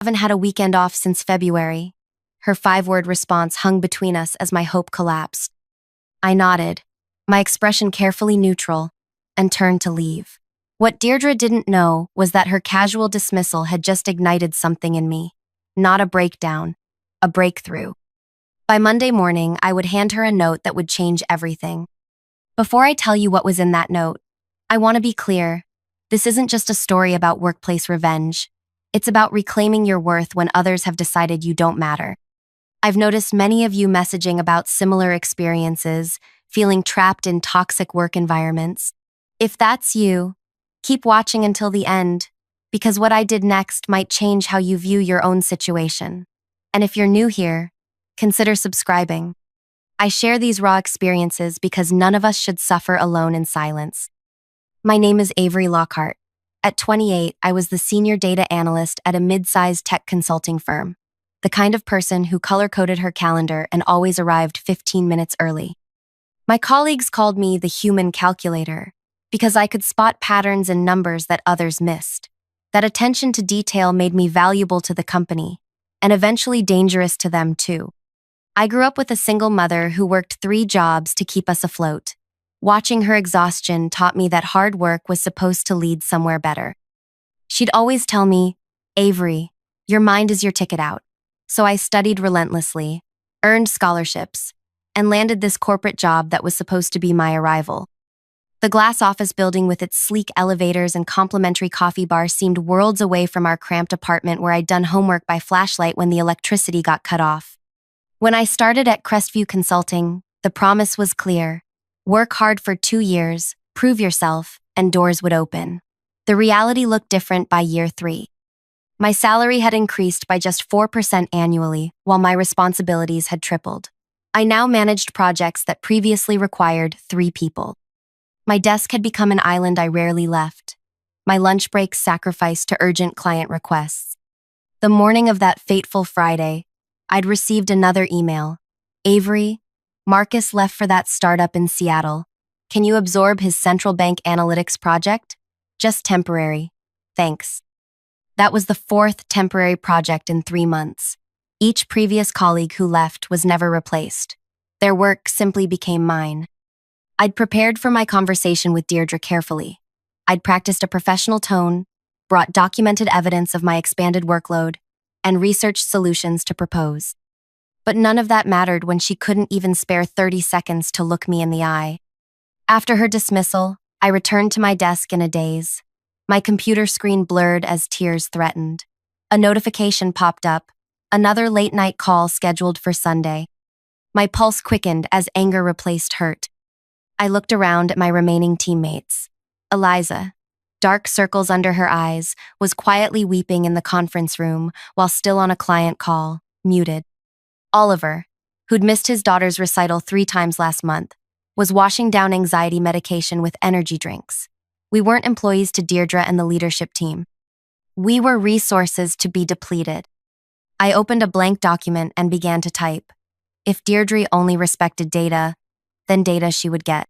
Haven't had a weekend off since February. Her five-word response hung between us as my hope collapsed. I nodded, my expression carefully neutral, and turned to leave. What Deirdre didn't know was that her casual dismissal had just ignited something in me. Not a breakdown, a breakthrough. By Monday morning, I would hand her a note that would change everything. Before I tell you what was in that note, I want to be clear. This isn't just a story about workplace revenge. It's about reclaiming your worth when others have decided you don't matter. I've noticed many of you messaging about similar experiences, feeling trapped in toxic work environments. If that's you, keep watching until the end, because what I did next might change how you view your own situation. And if you're new here, consider subscribing. I share these raw experiences because none of us should suffer alone in silence. My name is Avery Lockhart. At 28, I was the senior data analyst at a mid-sized tech consulting firm, the kind of person who color-coded her calendar and always arrived 15 minutes early. My colleagues called me the human calculator because I could spot patterns and numbers that others missed. That attention to detail made me valuable to the company, and eventually dangerous to them too. I grew up with a single mother who worked 3 jobs to keep us afloat. Watching her exhaustion taught me that hard work was supposed to lead somewhere better. She'd always tell me, "Avery, your mind is your ticket out." So I studied relentlessly, earned scholarships, and landed this corporate job that was supposed to be my arrival. The glass office building with its sleek elevators and complimentary coffee bar seemed worlds away from our cramped apartment where I'd done homework by flashlight when the electricity got cut off. When I started at Crestview Consulting, the promise was clear. Work hard for 2 years, prove yourself, and doors would open. The reality looked different by year 3. My salary had increased by just 4% annually, while my responsibilities had tripled. I now managed projects that previously required 3 people. My desk had become an island I rarely left. My lunch breaks sacrificed to urgent client requests. The morning of that fateful Friday, I'd received another email. "Avery, Marcus left for that startup in Seattle. Can you absorb his central bank analytics project? Just temporary. Thanks." That was the 4th temporary project in 3 months. Each previous colleague who left was never replaced. Their work simply became mine. I'd prepared for my conversation with Deirdre carefully. I'd practiced a professional tone, brought documented evidence of my expanded workload, and researched solutions to propose. But none of that mattered when she couldn't even spare 30 seconds to look me in the eye. After her dismissal, I returned to my desk in a daze. My computer screen blurred as tears threatened. A notification popped up, another late-night call scheduled for Sunday. My pulse quickened as anger replaced hurt. I looked around at my remaining teammates. Eliza, dark circles under her eyes, was quietly weeping in the conference room while still on a client call, muted. Oliver, who'd missed his daughter's recital 3 times last month, was washing down anxiety medication with energy drinks. We weren't employees to Deirdre and the leadership team. We were resources to be depleted. I opened a blank document and began to type. If Deirdre only respected data, then data she would get.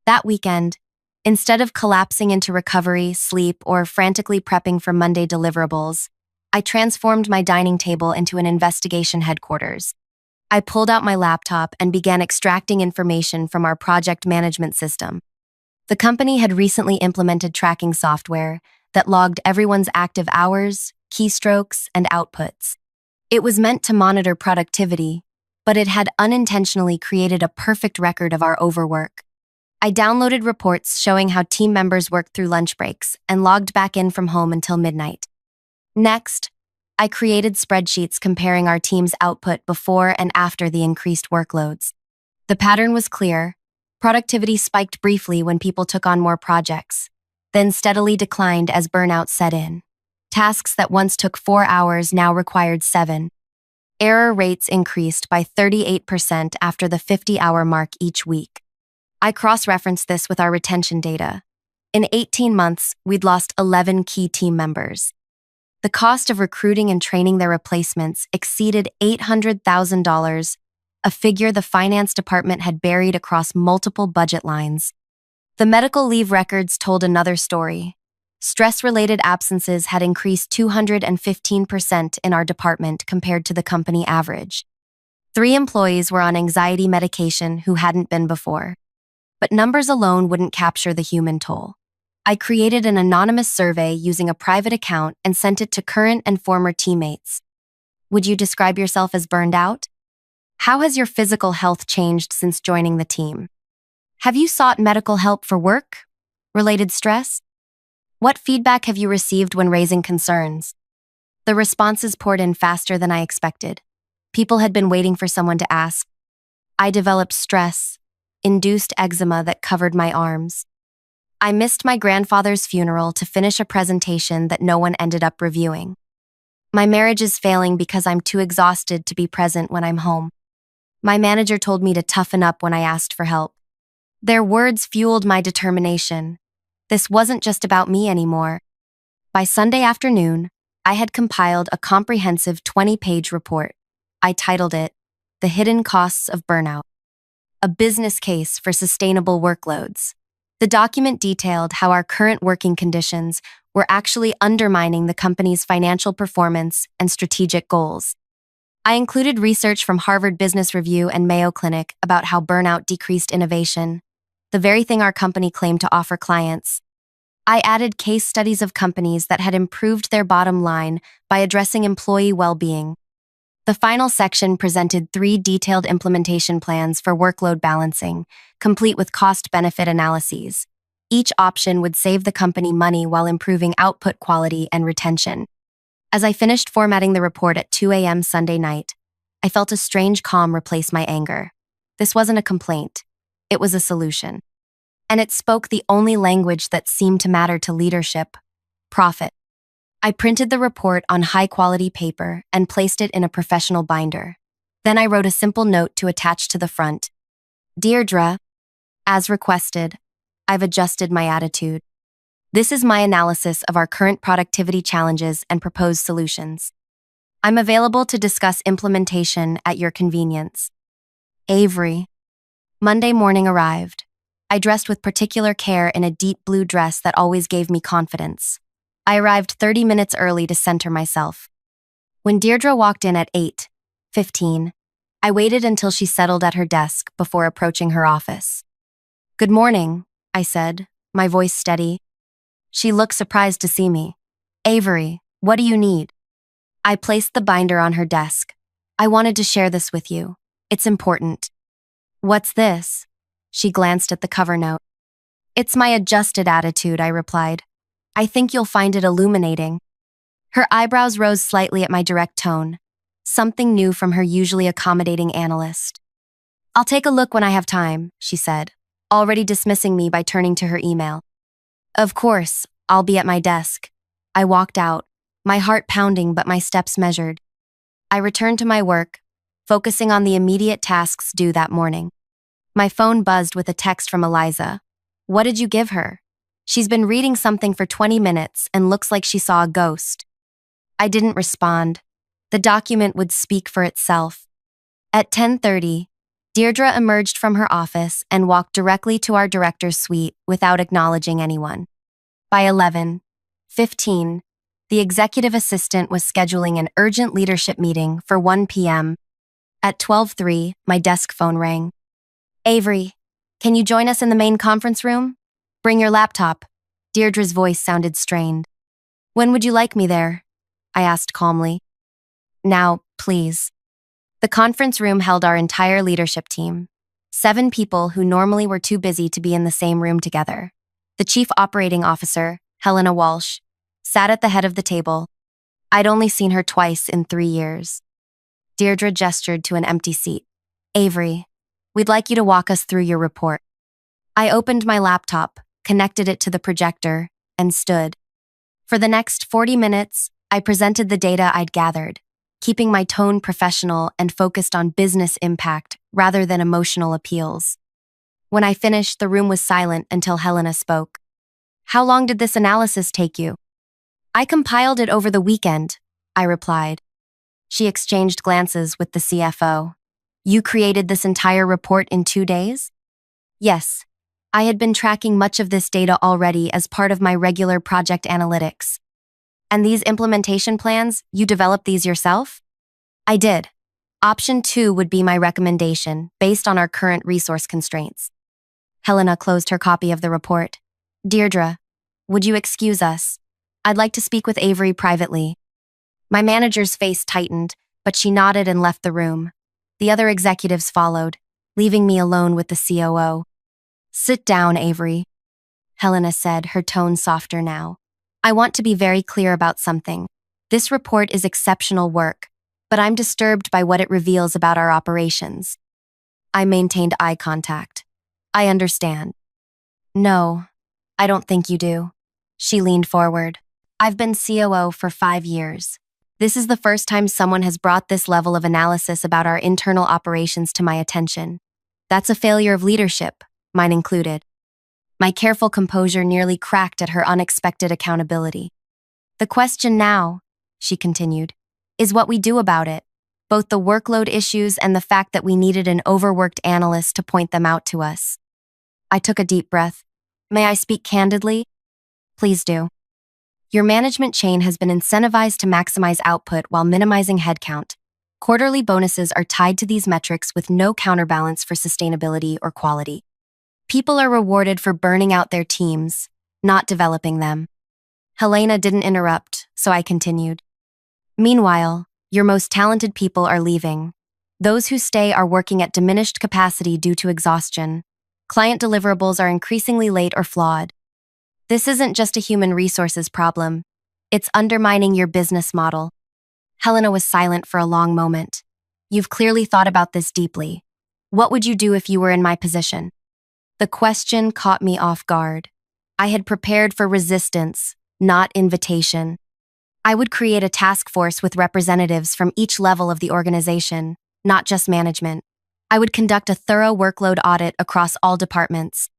That weekend, instead of collapsing into recovery, sleep, or frantically prepping for Monday deliverables, I transformed my dining table into an investigation headquarters. I pulled out my laptop and began extracting information from our project management system. The company had recently implemented tracking software that logged everyone's active hours, keystrokes, and outputs. It was meant to monitor productivity, but it had unintentionally created a perfect record of our overwork. I downloaded reports showing how team members worked through lunch breaks and logged back in from home until midnight. Next, I created spreadsheets comparing our team's output before and after the increased workloads. The pattern was clear. Productivity spiked briefly when people took on more projects, then steadily declined as burnout set in. Tasks that once took 4 hours now required 7. Error rates increased by 38% after the 50-hour mark each week. I cross-referenced this with our retention data. In 18 months, we'd lost 11 key team members. The cost of recruiting and training their replacements exceeded $800,000, a figure the finance department had buried across multiple budget lines. The medical leave records told another story. Stress-related absences had increased 215% in our department compared to the company average. 3 employees were on anxiety medication who hadn't been before. But numbers alone wouldn't capture the human toll. I created an anonymous survey using a private account and sent it to current and former teammates. Would you describe yourself as burned out? How has your physical health changed since joining the team? Have you sought medical help for work-related stress? What feedback have you received when raising concerns? The responses poured in faster than I expected. People had been waiting for someone to ask. I developed stress-induced eczema that covered my arms. I missed my grandfather's funeral to finish a presentation that no one ended up reviewing. My marriage is failing because I'm too exhausted to be present when I'm home. My manager told me to toughen up when I asked for help. Their words fueled my determination. This wasn't just about me anymore. By Sunday afternoon, I had compiled a comprehensive 20-page report. I titled it, The Hidden Costs of Burnout, a business case for sustainable workloads. The document detailed how our current working conditions were actually undermining the company's financial performance and strategic goals. I included research from Harvard Business Review and Mayo Clinic about how burnout decreased innovation, the very thing our company claimed to offer clients. I added case studies of companies that had improved their bottom line by addressing employee well-being. The final section presented 3 detailed implementation plans for workload balancing, complete with cost-benefit analyses. Each option would save the company money while improving output quality and retention. As I finished formatting the report at 2 a.m. Sunday night, I felt a strange calm replace my anger. This wasn't a complaint. It was a solution. And it spoke the only language that seemed to matter to leadership: profit. I printed the report on high-quality paper and placed it in a professional binder. Then I wrote a simple note to attach to the front. Deirdre, as requested, I've adjusted my attitude. This is my analysis of our current productivity challenges and proposed solutions. I'm available to discuss implementation at your convenience. Avery. Monday morning arrived. I dressed with particular care in a deep blue dress that always gave me confidence. I arrived 30 minutes early to center myself. When Deirdre walked in at 8:15, I waited until she settled at her desk before approaching her office. Good morning, I said, my voice steady. She looked surprised to see me. Avery, what do you need? I placed the binder on her desk. I wanted to share this with you. It's important. What's this? She glanced at the cover note. It's my adjusted attitude, I replied. I think you'll find it illuminating. Her eyebrows rose slightly at my direct tone, something new from her usually accommodating analyst. I'll take a look when I have time, she said, already dismissing me by turning to her email. Of course, I'll be at my desk. I walked out, my heart pounding but my steps measured. I returned to my work, focusing on the immediate tasks due that morning. My phone buzzed with a text from Eliza. What did you give her? She's been reading something for 20 minutes and looks like she saw a ghost. I didn't respond. The document would speak for itself. At 10:30, Deirdre emerged from her office and walked directly to our director's suite without acknowledging anyone. By 11:15, the executive assistant was scheduling an urgent leadership meeting for 1 p.m. At 12:03, my desk phone rang. Avery, can you join us in the main conference room? Bring your laptop. Deirdre's voice sounded strained. When would you like me there? I asked calmly. Now, please. The conference room held our entire leadership team, 7 people who normally were too busy to be in the same room together. The chief operating officer, Helena Walsh, sat at the head of the table. I'd only seen her twice in 3 years. Deirdre gestured to an empty seat. Avery, we'd like you to walk us through your report. I opened my laptop, connected it to the projector, and stood. For the next 40 minutes, I presented the data I'd gathered, keeping my tone professional and focused on business impact rather than emotional appeals. When I finished, the room was silent until Helena spoke. How long did this analysis take you? I compiled it over the weekend, I replied. She exchanged glances with the CFO. You created this entire report in 2 days? Yes. I had been tracking much of this data already as part of my regular project analytics. And these implementation plans, you developed these yourself? I did. Option 2 would be my recommendation, based on our current resource constraints. Helena closed her copy of the report. Deirdre, would you excuse us? I'd like to speak with Avery privately. My manager's face tightened, but she nodded and left the room. The other executives followed, leaving me alone with the COO. Sit down, Avery, Helena said, her tone softer now. I want to be very clear about something. This report is exceptional work, but I'm disturbed by what it reveals about our operations. I maintained eye contact. I understand. No, I don't think you do. She leaned forward. I've been COO for 5 years. This is the first time someone has brought this level of analysis about our internal operations to my attention. That's a failure of leadership, mine included. My careful composure nearly cracked at her unexpected accountability. The question now, she continued, is what we do about it, both the workload issues and the fact that we needed an overworked analyst to point them out to us. I took a deep breath. May I speak candidly? Please do. Your management chain has been incentivized to maximize output while minimizing headcount. Quarterly bonuses are tied to these metrics with no counterbalance for sustainability or quality. People are rewarded for burning out their teams, not developing them. Helena didn't interrupt, so I continued. Meanwhile, your most talented people are leaving. Those who stay are working at diminished capacity due to exhaustion. Client deliverables are increasingly late or flawed. This isn't just a human resources problem. It's undermining your business model. Helena was silent for a long moment. You've clearly thought about this deeply. What would you do if you were in my position? The question caught me off guard. I had prepared for resistance, not invitation. I would create a task force with representatives from each level of the organization, not just management. I would conduct a thorough workload audit across all departments.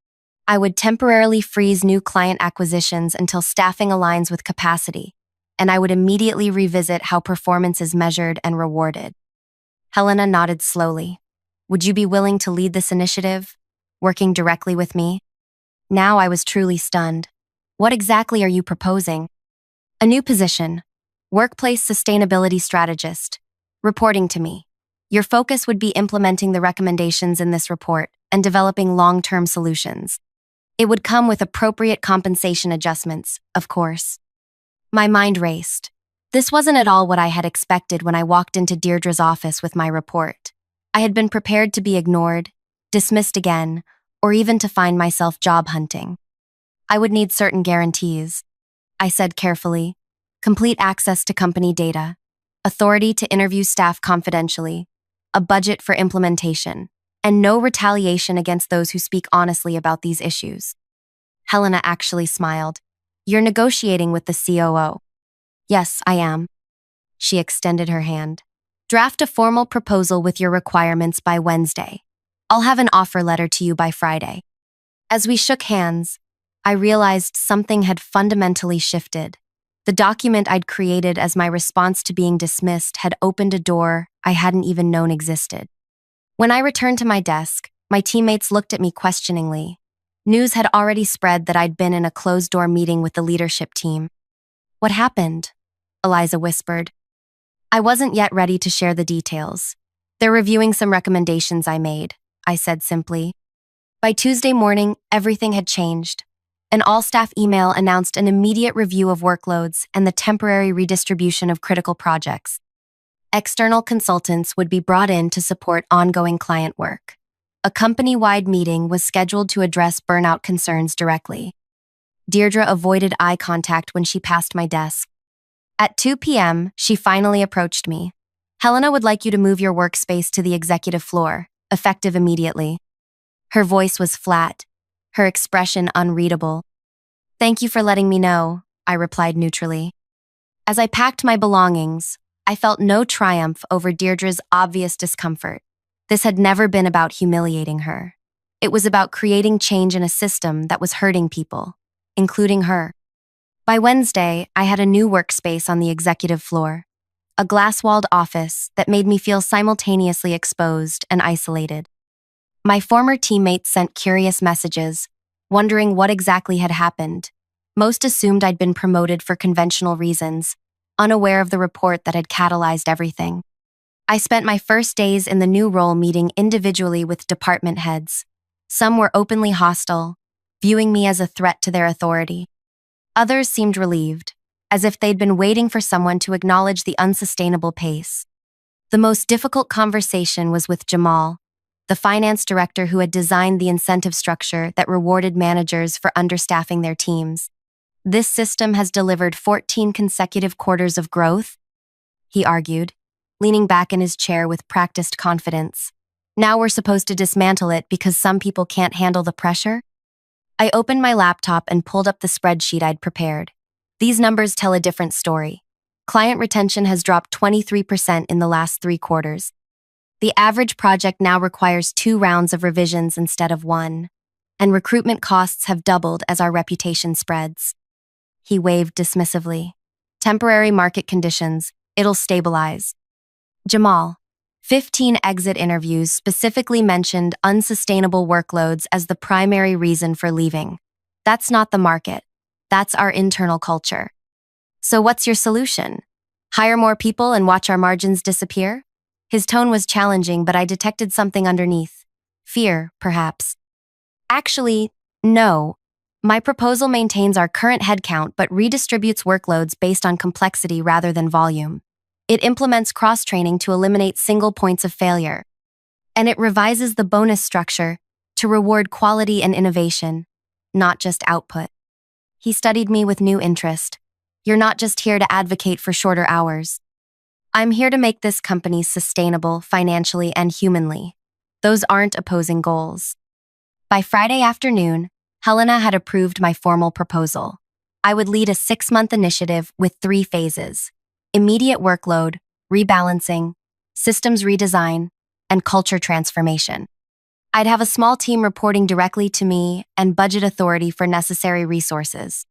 I would temporarily freeze new client acquisitions until staffing aligns with capacity, and I would immediately revisit how performance is measured and rewarded. Helena nodded slowly. Would you be willing to lead this initiative, working directly with me? Now I was truly stunned. What exactly are you proposing? A new position, workplace sustainability strategist, reporting to me. Your focus would be implementing the recommendations in this report and developing long-term solutions. It would come with appropriate compensation adjustments, of course. My mind raced. This wasn't at all what I had expected when I walked into Deirdre's office with my report. I had been prepared to be ignored, dismissed again, or even to find myself job hunting. I would need certain guarantees, I said carefully. Complete access to company data, authority to interview staff confidentially, a budget for implementation, and no retaliation against those who speak honestly about these issues. Helena actually smiled. You're negotiating with the COO. Yes, I am. She extended her hand. Draft a formal proposal with your requirements by Wednesday. I'll have an offer letter to you by Friday. As we shook hands, I realized something had fundamentally shifted. The document I'd created as my response to being dismissed had opened a door I hadn't even known existed. When I returned to my desk, my teammates looked at me questioningly. News had already spread that I'd been in a closed-door meeting with the leadership team. What happened? Eliza whispered. I wasn't yet ready to share the details. They're reviewing some recommendations I made, I said simply. By Tuesday morning, everything had changed. An all-staff email announced an immediate review of workloads and the temporary redistribution of critical projects. External consultants would be brought in to support ongoing client work. A company-wide meeting was scheduled to address burnout concerns directly. Deirdre avoided eye contact when she passed my desk. At 2 p.m., she finally approached me. Helena would like you to move your workspace to the executive floor, effective immediately. Her voice was flat, her expression unreadable. Thank you for letting me know, I replied neutrally. As I packed my belongings, I felt no triumph over Deirdre's obvious discomfort. This had never been about humiliating her. It was about creating change in a system that was hurting people, including her. By Wednesday, I had a new workspace on the executive floor, a glass-walled office that made me feel simultaneously exposed and isolated. My former teammates sent curious messages, wondering what exactly had happened. Most assumed I'd been promoted for conventional reasons, unaware of the report that had catalyzed everything. I spent my first days in the new role meeting individually with department heads. Some were openly hostile, viewing me as a threat to their authority. Others seemed relieved, as if they'd been waiting for someone to acknowledge the unsustainable pace. The most difficult conversation was with Jamal, the finance director who had designed the incentive structure that rewarded managers for understaffing their teams. "This system has delivered 14 consecutive quarters of growth," he argued, leaning back in his chair with practiced confidence. "Now we're supposed to dismantle it because some people can't handle the pressure?" I opened my laptop and pulled up the spreadsheet I'd prepared. These numbers tell a different story. Client retention has dropped 23% in the last 3 quarters. The average project now requires 2 rounds of revisions instead of 1, and recruitment costs have doubled as our reputation spreads. He waved dismissively. "Temporary market conditions, it'll stabilize." Jamal, 15 exit interviews specifically mentioned unsustainable workloads as the primary reason for leaving. That's not the market. That's our internal culture. "So what's your solution? Hire more people and watch our margins disappear?" His tone was challenging, but I detected something underneath. Fear, perhaps. "Actually, no. My proposal maintains our current headcount but redistributes workloads based on complexity rather than volume. It implements cross-training to eliminate single points of failure. And it revises the bonus structure to reward quality and innovation, not just output." He studied me with new interest. "You're not just here to advocate for shorter hours. I'm here to make this company sustainable financially and humanly. Those aren't opposing goals." By Friday afternoon, Helena had approved my formal proposal. I would lead a 6-month initiative with 3 phases: immediate workload, rebalancing, systems redesign, and culture transformation. I'd have a small team reporting directly to me and budget authority for necessary resources.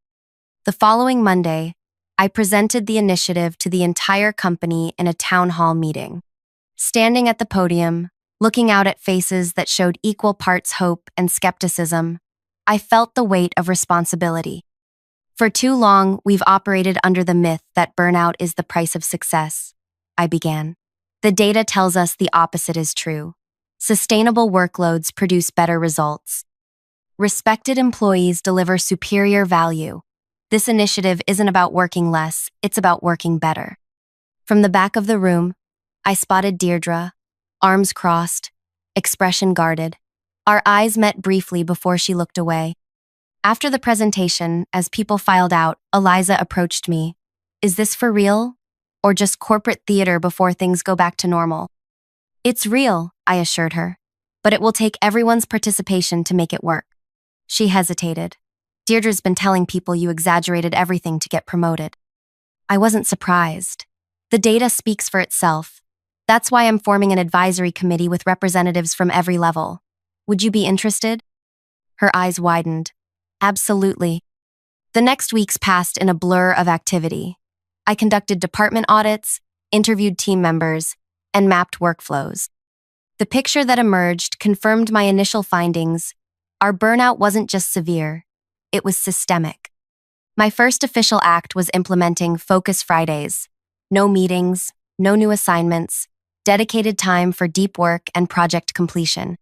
The following Monday, I presented the initiative to the entire company in a town hall meeting. Standing at the podium, looking out at faces that showed equal parts hope and skepticism, I felt the weight of responsibility. For too long, we've operated under the myth that burnout is the price of success, I began. The data tells us the opposite is true. Sustainable workloads produce better results. Respected employees deliver superior value. This initiative isn't about working less, it's about working better. From the back of the room, I spotted Deirdre, arms crossed, expression guarded. Our eyes met briefly before she looked away. After the presentation, as people filed out, Eliza approached me. "Is this for real? Or just corporate theater before things go back to normal?" "It's real," I assured her, "but it will take everyone's participation to make it work." She hesitated. "Deirdre's been telling people you exaggerated everything to get promoted." I wasn't surprised. The data speaks for itself. That's why I'm forming an advisory committee with representatives from every level. Would you be interested? Her eyes widened. Absolutely. The next weeks passed in a blur of activity. I conducted department audits, interviewed team members, and mapped workflows. The picture that emerged confirmed my initial findings. Our burnout wasn't just severe, it was systemic. My first official act was implementing Focus Fridays. No meetings, no new assignments, dedicated time for deep work and project completion.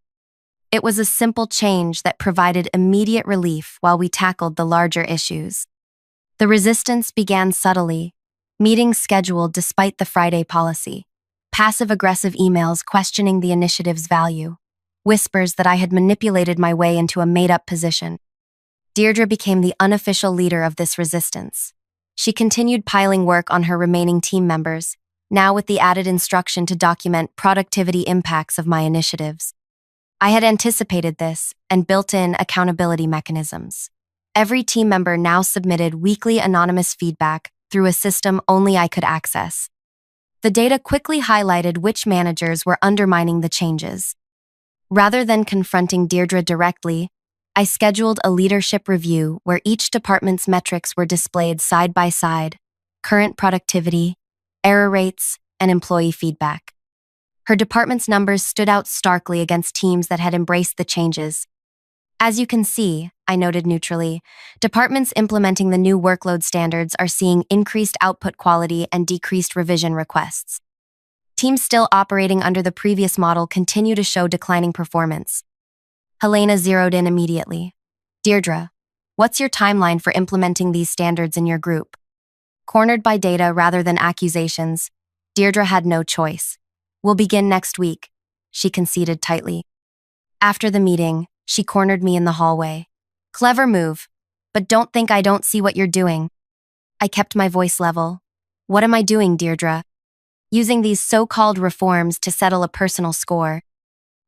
It was a simple change that provided immediate relief while we tackled the larger issues. The resistance began subtly, meetings scheduled despite the Friday policy, passive-aggressive emails questioning the initiative's value, whispers that I had manipulated my way into a made-up position. Deirdre became the unofficial leader of this resistance. She continued piling work on her remaining team members, now with the added instruction to document productivity impacts of my initiatives. I had anticipated this and built in accountability mechanisms. Every team member now submitted weekly anonymous feedback through a system only I could access. The data quickly highlighted which managers were undermining the changes. Rather than confronting Deirdre directly, I scheduled a leadership review where each department's metrics were displayed side by side: current productivity, error rates, and employee feedback. Her department's numbers stood out starkly against teams that had embraced the changes. As you can see, I noted neutrally, departments implementing the new workload standards are seeing increased output quality and decreased revision requests. Teams still operating under the previous model continue to show declining performance. Helena zeroed in immediately. Deirdre, what's your timeline for implementing these standards in your group? Cornered by data rather than accusations, Deirdre had no choice. We'll begin next week, she conceded tightly. After the meeting, she cornered me in the hallway. Clever move, but don't think I don't see what you're doing. I kept my voice level. What am I doing, Deirdre? Using these so-called reforms to settle a personal score.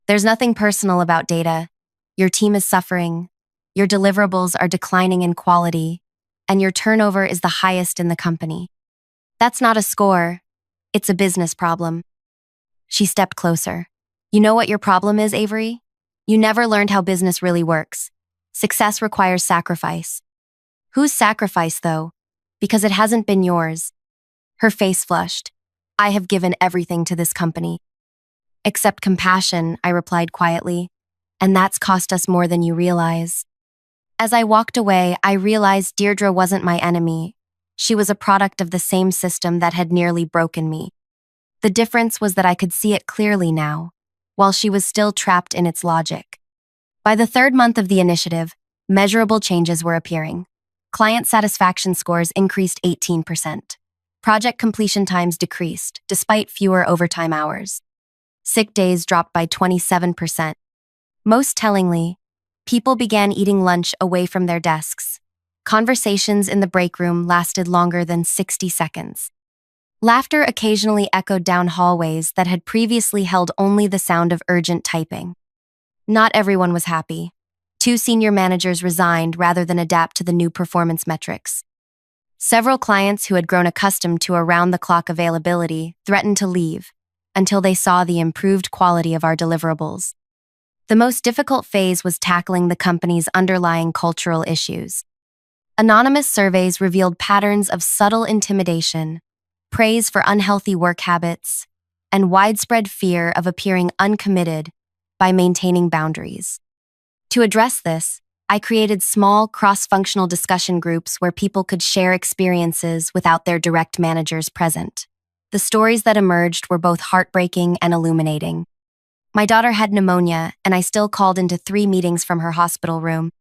There's nothing personal about data. Your team is suffering, your deliverables are declining in quality, and your turnover is the highest in the company. That's not a score, it's a business problem. She stepped closer. You know what your problem is, Avery? You never learned how business really works. Success requires sacrifice. Whose sacrifice, though? Because it hasn't been yours. Her face flushed. I have given everything to this company. Except compassion, I replied quietly. And that's cost us more than you realize. As I walked away, I realized Deirdre wasn't my enemy. She was a product of the same system that had nearly broken me. The difference was that I could see it clearly now, while she was still trapped in its logic. By the third month of the initiative, measurable changes were appearing. Client satisfaction scores increased 18%. Project completion times decreased, despite fewer overtime hours. Sick days dropped by 27%. Most tellingly, people began eating lunch away from their desks. Conversations in the break room lasted longer than 60 seconds. Laughter occasionally echoed down hallways that had previously held only the sound of urgent typing. Not everyone was happy. 2 senior managers resigned rather than adapt to the new performance metrics. Several clients who had grown accustomed to around-the-clock availability threatened to leave until they saw the improved quality of our deliverables. The most difficult phase was tackling the company's underlying cultural issues. Anonymous surveys revealed patterns of subtle intimidation, praise for unhealthy work habits, and widespread fear of appearing uncommitted by maintaining boundaries. To address this, I created small, cross-functional discussion groups where people could share experiences without their direct managers present. The stories that emerged were both heartbreaking and illuminating. My daughter had pneumonia, and I still called into 3 meetings from her hospital room.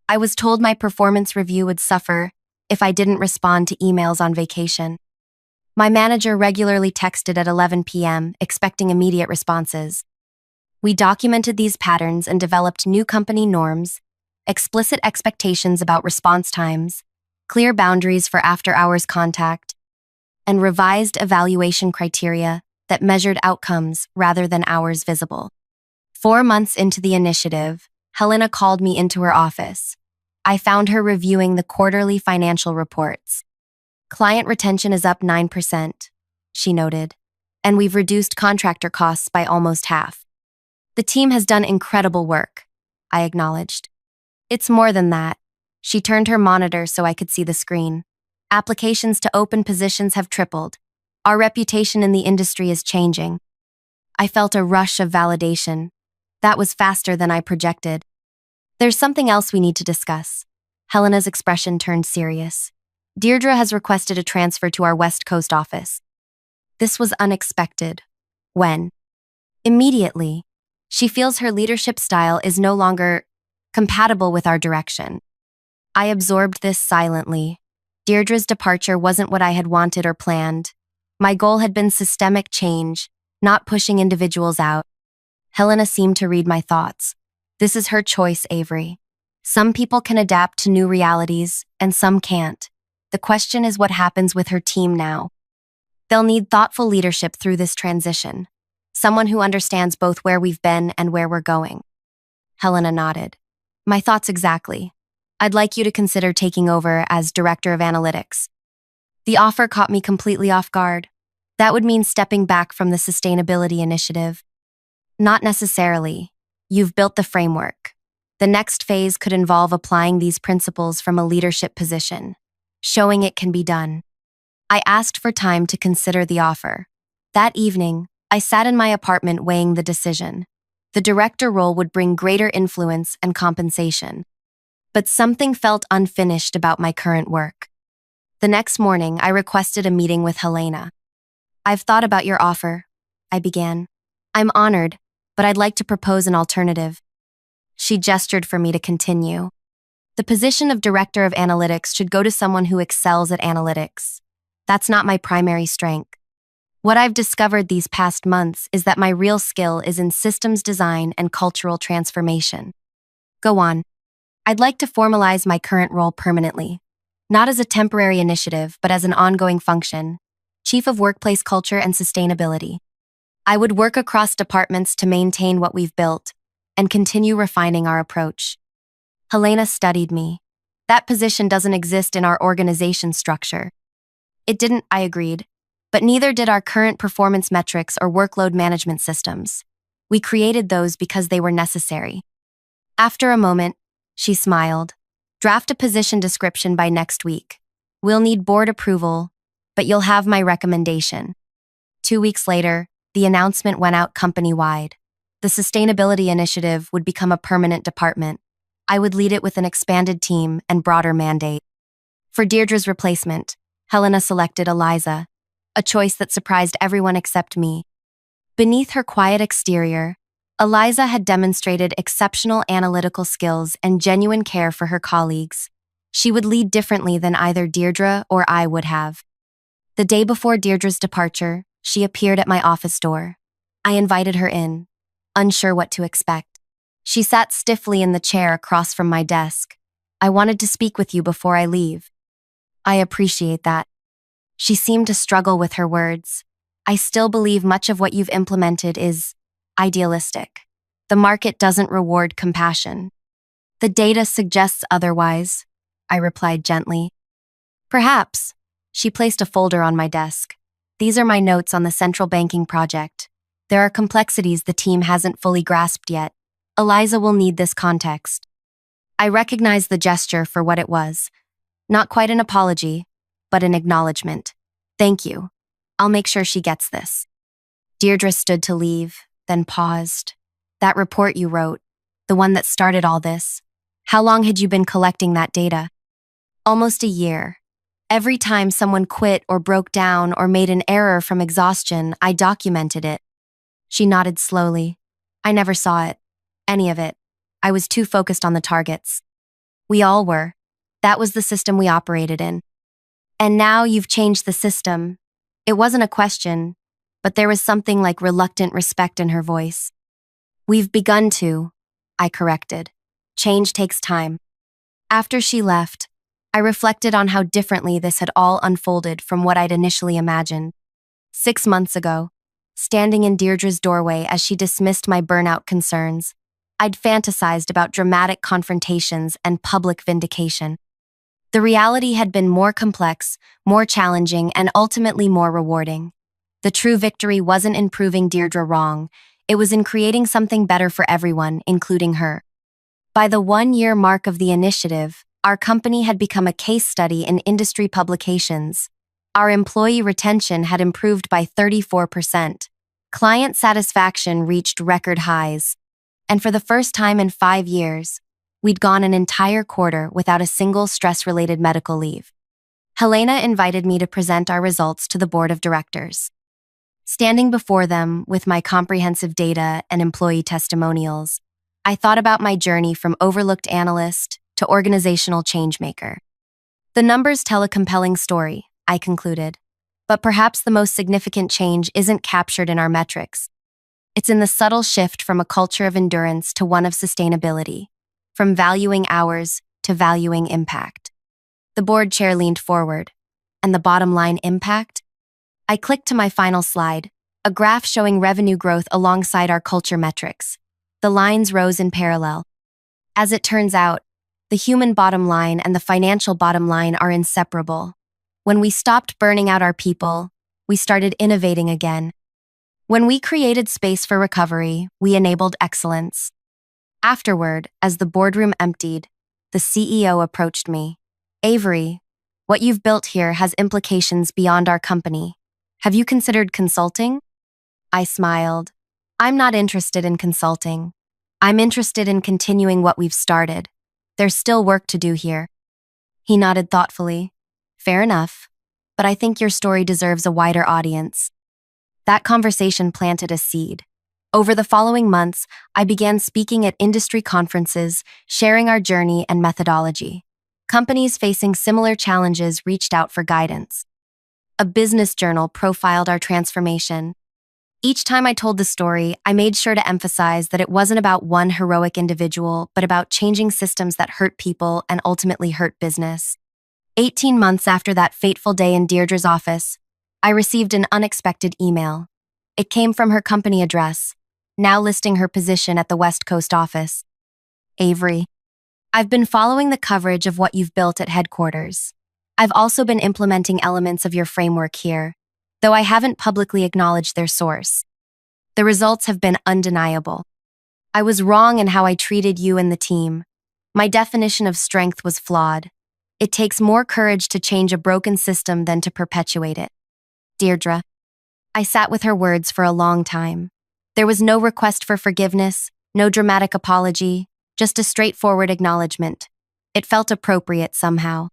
I was told my performance review would suffer if I didn't respond to emails on vacation. My manager regularly texted at 11 p.m., expecting immediate responses. We documented these patterns and developed new company norms, explicit expectations about response times, clear boundaries for after-hours contact, and revised evaluation criteria that measured outcomes rather than hours visible. 4 months into the initiative, Helena called me into her office. I found her reviewing the quarterly financial reports. Client retention is up 9%, she noted, and we've reduced contractor costs by almost half. The team has done incredible work, I acknowledged. It's more than that. She turned her monitor so I could see the screen. Applications to open positions have tripled. Our reputation in the industry is changing. I felt a rush of validation. That was faster than I projected. There's something else we need to discuss. Helena's expression turned serious. Deirdre has requested a transfer to our West Coast office. This was unexpected. When? Immediately. She feels her leadership style is no longer compatible with our direction. I absorbed this silently. Deirdre's departure wasn't what I had wanted or planned. My goal had been systemic change, not pushing individuals out. Helena seemed to read my thoughts. This is her choice, Avery. Some people can adapt to new realities, and some can't. The question is what happens with her team now. They'll need thoughtful leadership through this transition. Someone who understands both where we've been and where we're going. Helena nodded. My thoughts exactly. I'd like you to consider taking over as Director of Analytics. The offer caught me completely off guard. That would mean stepping back from the sustainability initiative. Not necessarily. You've built the framework. The next phase could involve applying these principles from a leadership position, showing it can be done. I asked for time to consider the offer. That evening, I sat in my apartment weighing the decision. The director role would bring greater influence and compensation. But something felt unfinished about my current work. The next morning, I requested a meeting with Helena. "I've thought about your offer," I began. "I'm honored, but I'd like to propose an alternative." She gestured for me to continue. "The position of Director of Analytics should go to someone who excels at analytics. That's not my primary strength. What I've discovered these past months is that my real skill is in systems design and cultural transformation." "Go on." "I'd like to formalize my current role permanently, not as a temporary initiative, but as an ongoing function, Chief of Workplace Culture and Sustainability. I would work across departments to maintain what we've built and continue refining our approach." Helena studied me. "That position doesn't exist in our organization structure." "It didn't," I agreed, "but neither did our current performance metrics or workload management systems. We created those because they were necessary." After a moment, she smiled. "Draft a position description by next week. We'll need board approval, but you'll have my recommendation." 2 weeks later, the announcement went out company-wide. The sustainability initiative would become a permanent department. I would lead it with an expanded team and broader mandate. For Deirdre's replacement, Helena selected Eliza, a choice that surprised everyone except me. Beneath her quiet exterior, Eliza had demonstrated exceptional analytical skills and genuine care for her colleagues. She would lead differently than either Deirdre or I would have. The day before Deirdre's departure, she appeared at my office door. I invited her in, unsure what to expect. She sat stiffly in the chair across from my desk. "I wanted to speak with you before I leave." "I appreciate that." She seemed to struggle with her words. "I still believe much of what you've implemented is idealistic. The market doesn't reward compassion." "The data suggests otherwise," I replied gently. "Perhaps." She placed a folder on my desk. "These are my notes on the central banking project. There are complexities the team hasn't fully grasped yet. Eliza will need this context." I recognized the gesture for what it was. Not quite an apology, but an acknowledgement. "Thank you. I'll make sure she gets this." Deirdre stood to leave, then paused. "That report you wrote, the one that started all this, how long had you been collecting that data?" "Almost a year. Every time someone quit or broke down or made an error from exhaustion, I documented it." She nodded slowly. "I never saw it. Any of it. I was too focused on the targets." "We all were. That was the system we operated in." "And now you've changed the system." It wasn't a question, but there was something like reluctant respect in her voice. "We've begun to," I corrected. "Change takes time." After she left, I reflected on how differently this had all unfolded from what I'd initially imagined. 6 months ago, standing in Deirdre's doorway as she dismissed my burnout concerns, I'd fantasized about dramatic confrontations and public vindication. The reality had been more complex, more challenging, and ultimately more rewarding. The true victory wasn't in proving Deirdre wrong, it was in creating something better for everyone, including her. By the 1-year mark of the initiative, our company had become a case study in industry publications. Our employee retention had improved by 34%. Client satisfaction reached record highs. And for the first time in 5 years, we'd gone an entire quarter without a single stress-related medical leave. Helena invited me to present our results to the board of directors. Standing before them with my comprehensive data and employee testimonials, I thought about my journey from overlooked analyst to organizational changemaker. The numbers tell a compelling story, I concluded, but perhaps the most significant change isn't captured in our metrics. It's in the subtle shift from a culture of endurance to one of sustainability, from valuing hours to valuing impact. The board chair leaned forward. "And the bottom line impact?" I clicked to my final slide, a graph showing revenue growth alongside our culture metrics. The lines rose in parallel. As it turns out, the human bottom line and the financial bottom line are inseparable. When we stopped burning out our people, we started innovating again. When we created space for recovery, we enabled excellence. Afterward, as the boardroom emptied, the CEO approached me. "Avery, what you've built here has implications beyond our company. Have you considered consulting?" I smiled. I'm not interested in consulting. I'm interested in continuing what we've started. There's still work to do here. He nodded thoughtfully. Fair enough, but I think your story deserves a wider audience. That conversation planted a seed. Over the following months, I began speaking at industry conferences, sharing our journey and methodology. Companies facing similar challenges reached out for guidance. A business journal profiled our transformation. Each time I told the story, I made sure to emphasize that it wasn't about one heroic individual, but about changing systems that hurt people and ultimately hurt business. 18 months after that fateful day in Deirdre's office, I received an unexpected email. It came from her company address, now listing her position at the West Coast office. Avery, I've been following the coverage of what you've built at headquarters. I've also been implementing elements of your framework here, though I haven't publicly acknowledged their source. The results have been undeniable. I was wrong in how I treated you and the team. My definition of strength was flawed. It takes more courage to change a broken system than to perpetuate it. Deirdre. I sat with her words for a long time. There was no request for forgiveness, no dramatic apology, just a straightforward acknowledgement. It felt appropriate somehow.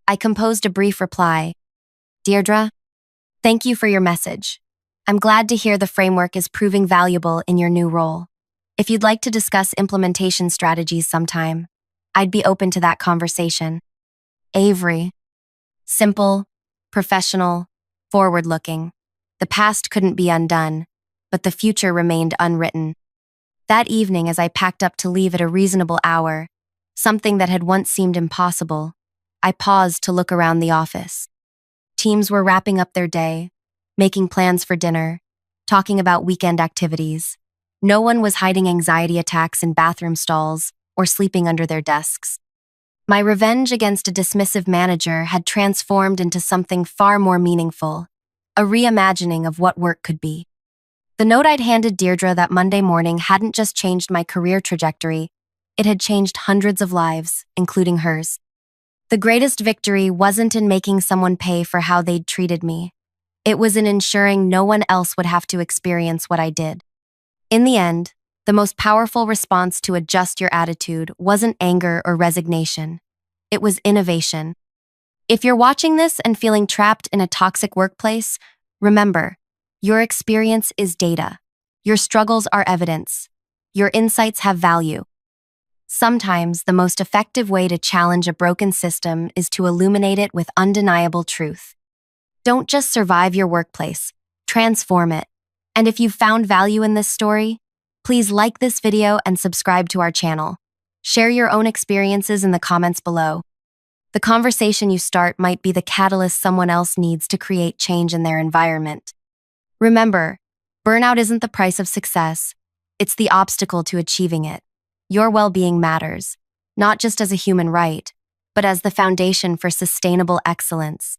I composed a brief reply. Deirdre, thank you for your message. I'm glad to hear the framework is proving valuable in your new role. If you'd like to discuss implementation strategies sometime, I'd be open to that conversation. Avery. Simple, professional, forward-looking. The past couldn't be undone, but the future remained unwritten. That evening, as I packed up to leave at a reasonable hour, something that had once seemed impossible, I paused to look around the office. Teams were wrapping up their day, making plans for dinner, talking about weekend activities. No one was hiding anxiety attacks in bathroom stalls or sleeping under their desks. My revenge against a dismissive manager had transformed into something far more meaningful, a reimagining of what work could be. The note I'd handed Deirdre that Monday morning hadn't just changed my career trajectory, it had changed hundreds of lives, including hers. The greatest victory wasn't in making someone pay for how they'd treated me. It was in ensuring no one else would have to experience what I did. In the end, the most powerful response to adjust your attitude wasn't anger or resignation. It was innovation. If you're watching this and feeling trapped in a toxic workplace, remember, your experience is data. Your struggles are evidence. Your insights have value. Sometimes the most effective way to challenge a broken system is to illuminate it with undeniable truth. Don't just survive your workplace, transform it. And if you've found value in this story, please like this video and subscribe to our channel. Share your own experiences in the comments below. The conversation you start might be the catalyst someone else needs to create change in their environment. Remember, burnout isn't the price of success, it's the obstacle to achieving it. Your well-being matters, not just as a human right, but as the foundation for sustainable excellence.